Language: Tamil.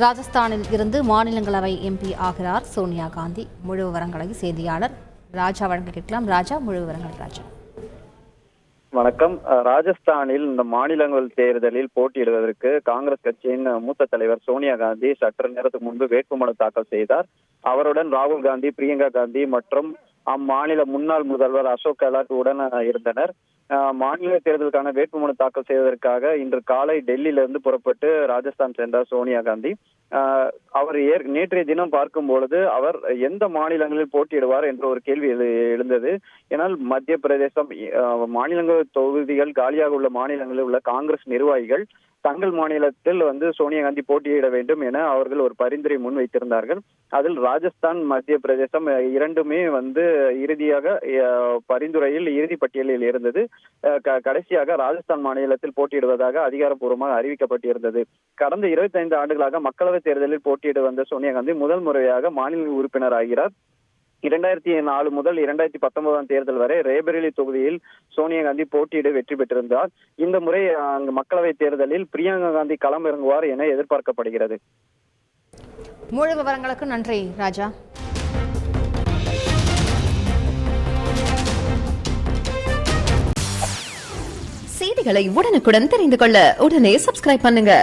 ராஜஸ்தானில் இருந்து மாநிலங்களவை எம்பி ஆகிறார் சோனியா காந்தி. முழு விவரங்களை செய்தியாளர் ராஜா வழங்க கேட்கலாம். ராஜா, முழு விவரங்கள். ராஜா வணக்கம். ராஜஸ்தானில் இந்த மாநிலங்களவை தேர்தலில் போட்டியிடுவதற்கு காங்கிரஸ் கட்சியின் மூத்த தலைவர் சோனியா காந்தி சற்று நேரத்துக்கு முன்பு வேட்புமனு தாக்கல் செய்தார். அவருடன் ராகுல் காந்தி, பிரியங்கா காந்தி மற்றும் அம்மாநில முன்னாள் முதல்வர் அசோக் கெலாட் உடன் இருந்தனர். மாநில தேர்தலுக்கான வேட்புமனு தாக்கல் செய்வதற்காக இன்று காலை டெல்லியிலிருந்து புறப்பட்டு ராஜஸ்தான் சென்றார் சோனியா காந்தி. அவர் நேற்றைய தினம் பார்க்கும் பொழுது அவர் எந்த மாநிலங்களில் போட்டியிடுவார் என்ற ஒரு கேள்வி எழுந்தது. ஏனால் மத்திய பிரதேசம் மாநிலங்களவை தொகுதிகள் காலியாக உள்ள மாநிலங்களில் உள்ள காங்கிரஸ் நிர்வாகிகள் தங்கள் மாநிலத்தில் சோனியா காந்தி போட்டியிட வேண்டும் என அவர்கள் ஒரு பரிந்துரை முன் வைத்திருந்தார்கள். அதில் ராஜஸ்தான், மத்திய பிரதேசம் இரண்டுமே இறுதியாக பரிந்துரையில் இறுதி பட்டியலில் இருந்தது. கடைசியாக ராஜஸ்தான் மாநிலத்தில் போட்டியிடுவதாக அதிகாரப்பூர்வமாக அறிவிக்கப்பட்டிருந்தது. கடந்த 25 ஆண்டுகளாக மக்களவை தேர்தலில் போட்டியிட வந்த சோனியா காந்தி முதல் முறையாக மாநில உறுப்பினர் ஆகிறார். 2004 முதல் 2019 தேர்தல் வரை ரேபரேலி தொகுதியில் சோனியா காந்தி போட்டியிட வெற்றி பெற்றிருந்தார். இந்த முறை மக்களவை தேர்தலில் பிரியங்கா காந்தி களம் இறங்குவார் என எதிர்பார்க்கப்படுகிறது. முழு விவரங்களுக்கு நன்றி ராஜா. செய்திகளை உடனுக்குடன் தெரிந்து கொள்ள உடனே சப்ஸ்கிரைப் பண்ணுங்க.